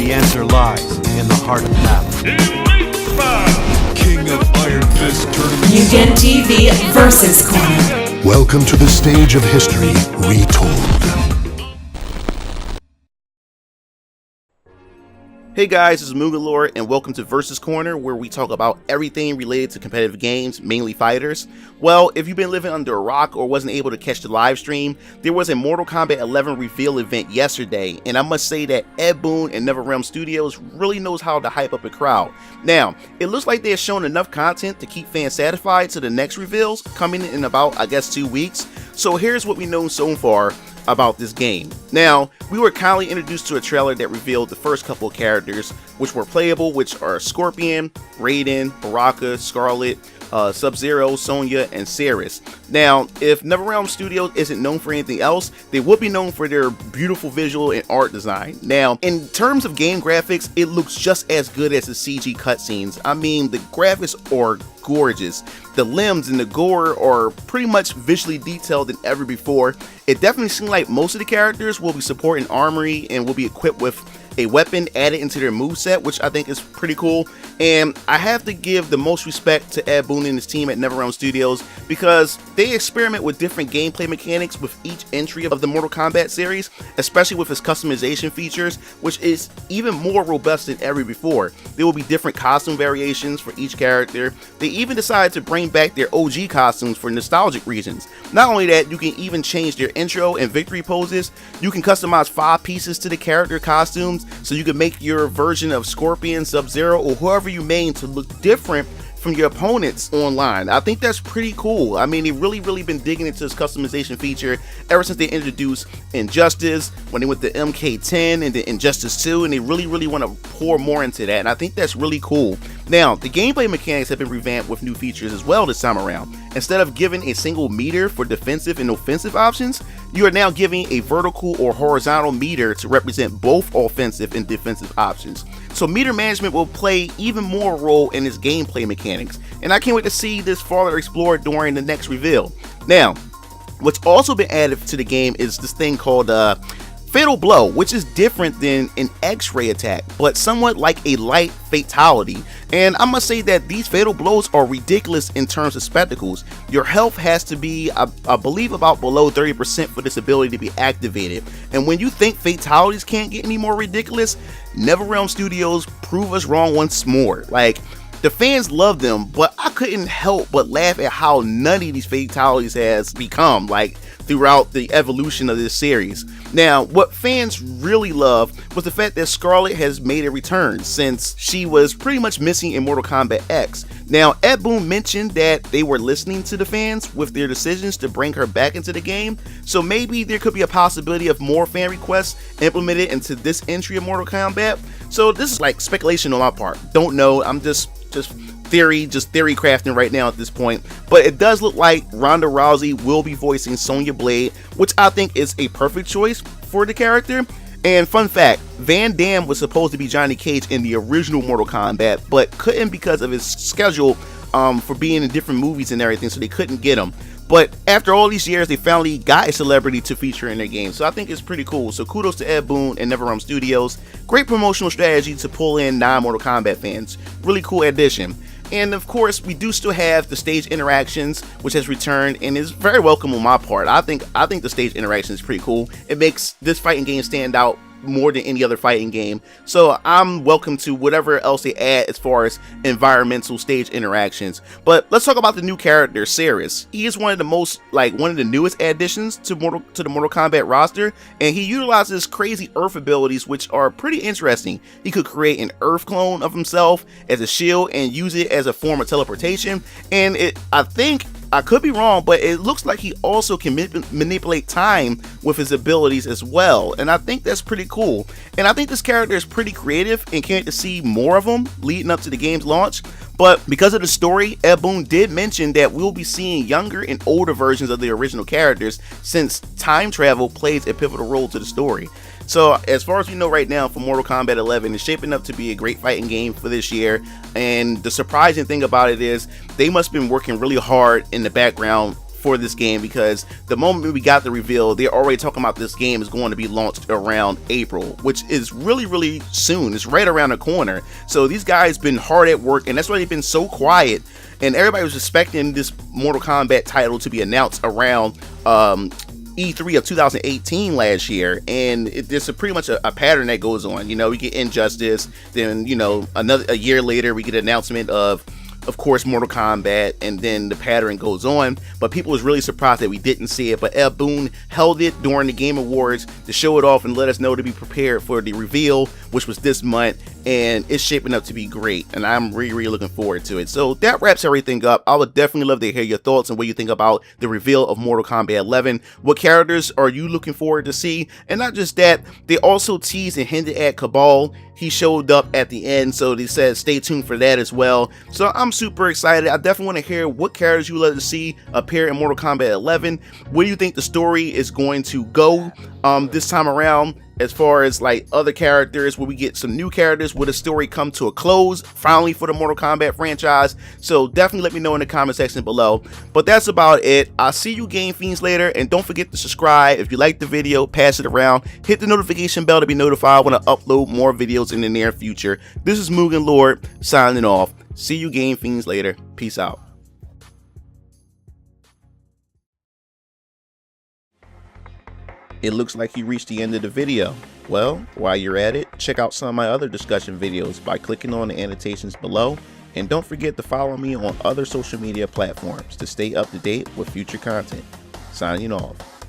The answer lies in the heart of battle. King of Iron Fist Tournament. Mugen TV versus Corner. Welcome to the stage of history retold. Hey guys, this is Mugalore, and welcome to Versus Corner, where we talk about everything related to competitive games, mainly fighters. Well, if you've been living under a rock or wasn't able to catch the live stream, there was a Mortal Kombat 11 reveal event yesterday, and I must say that Ed Boon and NetherRealm Studios really knows how to hype up a crowd. Now, it looks like they have shown enough content to keep fans satisfied to the next reveals, coming in about, I guess, 2 weeks. So here's what we know so far about this game. Now, we were kindly introduced to a trailer that revealed the first couple of characters, which were playable, which are Scorpion, Raiden, Baraka, Scarlet, Sub-Zero, Sonya, and Ceres. Now, if NetherRealm Studios isn't known for anything else, they would be known for their beautiful visual and art design. Now, in terms of game graphics, it looks just as good as the CG cutscenes. I mean, the graphics are gorgeous. The limbs and the gore are pretty much visually detailed than ever before. It definitely seems like most of the characters will be supporting armory and will be equipped with a weapon added into their moveset, which I think is pretty cool. And I have to give the most respect to Ed Boon and his team at NetherRealm Studios, because they experiment with different gameplay mechanics with each entry of the Mortal Kombat series, especially with its customization features, which is even more robust than ever before. There will be different costume variations for each character. They even decided to bring back their OG costumes for nostalgic reasons. Not only that, you can even change their intro and victory poses. You can customize 5 pieces to the character costumes, so you can make your version of Scorpion, Sub-Zero, or whoever you main to look different from your opponents online. I think that's pretty cool. I mean, they've really been digging into this customization feature ever since they introduced Injustice, when they went to MK10 and then Injustice 2, and they really want to pour more into that, and I think that's really cool. Now, the gameplay mechanics have been revamped with new features as well this time around. Instead of giving a single meter for defensive and offensive options, you are now giving a vertical or horizontal meter to represent both offensive and defensive options. So meter management will play even more role in its gameplay mechanics, and I can't wait to see this further explored during the next reveal. Now, what's also been added to the game is this thing called Fatal Blow, which is different than an X-ray attack, but somewhat like a light fatality. And I must say that these fatal blows are ridiculous in terms of spectacles. Your health has to be, I believe, about below 30% for this ability to be activated. And when you think fatalities can't get any more ridiculous, NetherRealm Studios prove us wrong once more. Like, the fans love them, but I couldn't help but laugh at how nutty these fatalities has become, like, throughout the evolution of this series. Now, what fans really love was the fact that Scarlet has made a return, since she was pretty much missing in Mortal Kombat X. Now, Ed Boon mentioned that they were listening to the fans with their decisions to bring her back into the game, so maybe there could be a possibility of more fan requests implemented into this entry of Mortal Kombat. So this is like speculation on my part. Don't know, I'm just theory crafting right now at this point, but it does look like Ronda Rousey will be voicing Sonya Blade, which I think is a perfect choice for the character. And fun fact, Van Damme was supposed to be Johnny Cage in the original Mortal Kombat, but couldn't because of his schedule for being in different movies and everything, so they couldn't get him. But after all these years, they finally got a celebrity to feature in their game, so I think it's pretty cool. So kudos to Ed Boon and NetherRealm Studios. Great promotional strategy to pull in non-Mortal Kombat fans. Really cool addition. And of course, we do still have the stage interactions, which has returned and is very welcome on my part. I think the stage interaction is pretty cool. It makes this fighting game stand out more than any other fighting game, so I'm welcome to whatever else they add as far as environmental stage interactions. But let's talk about the new character, Ceres. He is one of the newest additions to the Mortal Kombat roster, and he utilizes crazy Earth abilities, which are pretty interesting. He could create an Earth clone of himself as a shield and use it as a form of teleportation, and I think, I could be wrong, but it looks like he also can manipulate time with his abilities as well, and I think that's pretty cool. And I think this character is pretty creative and can't wait to see more of him leading up to the game's launch. But because of the story, Ed Boon did mention that we'll be seeing younger and older versions of the original characters, since time travel plays a pivotal role to the story. So as far as we know right now, for Mortal Kombat 11, it's shaping up to be a great fighting game for this year. And the surprising thing about it is they must have been working really hard in the background for this game, because the moment we got the reveal, they're already talking about this game is going to be launched around April, which is really soon. It's right around the corner. So these guys been hard at work, and that's why they've been so quiet. And everybody was expecting this Mortal Kombat title to be announced around E3 of 2018 last year, and there's pretty much a pattern that goes on. You know, we get Injustice, then, you know, a year later we get an announcement of course, Mortal Kombat, and then the pattern goes on. But people was really surprised that we didn't see it. But Ed Boon held it during the Game Awards to show it off and let us know to be prepared for the reveal, which was this month, and it's shaping up to be great, and I'm really looking forward to it. So that wraps everything up. I would definitely love to hear your thoughts and what you think about the reveal of Mortal Kombat 11. What characters are you looking forward to see? And not just that, they also teased and hinted at Cabal. He showed up at the end, so they said stay tuned for that as well. So I'm super excited. I definitely want to hear what characters you would love to see appear in Mortal Kombat 11. Where do you think the story is going to go this time around? As far as like other characters, will we get some new characters? Will the story come to a close finally for the Mortal Kombat franchise? So definitely let me know in the comment section below. But that's about it. I'll see you Game Fiends later, and don't forget to subscribe. If you like the video, pass it around. Hit the notification bell to be notified when I upload more videos in the near future. This is Mugen Lord signing off. See you Game Fiends later. Peace out. It looks like you reached the end of the video. Well, while you're at it, check out some of my other discussion videos by clicking on the annotations below, and don't forget to follow me on other social media platforms to stay up to date with future content. Signing off.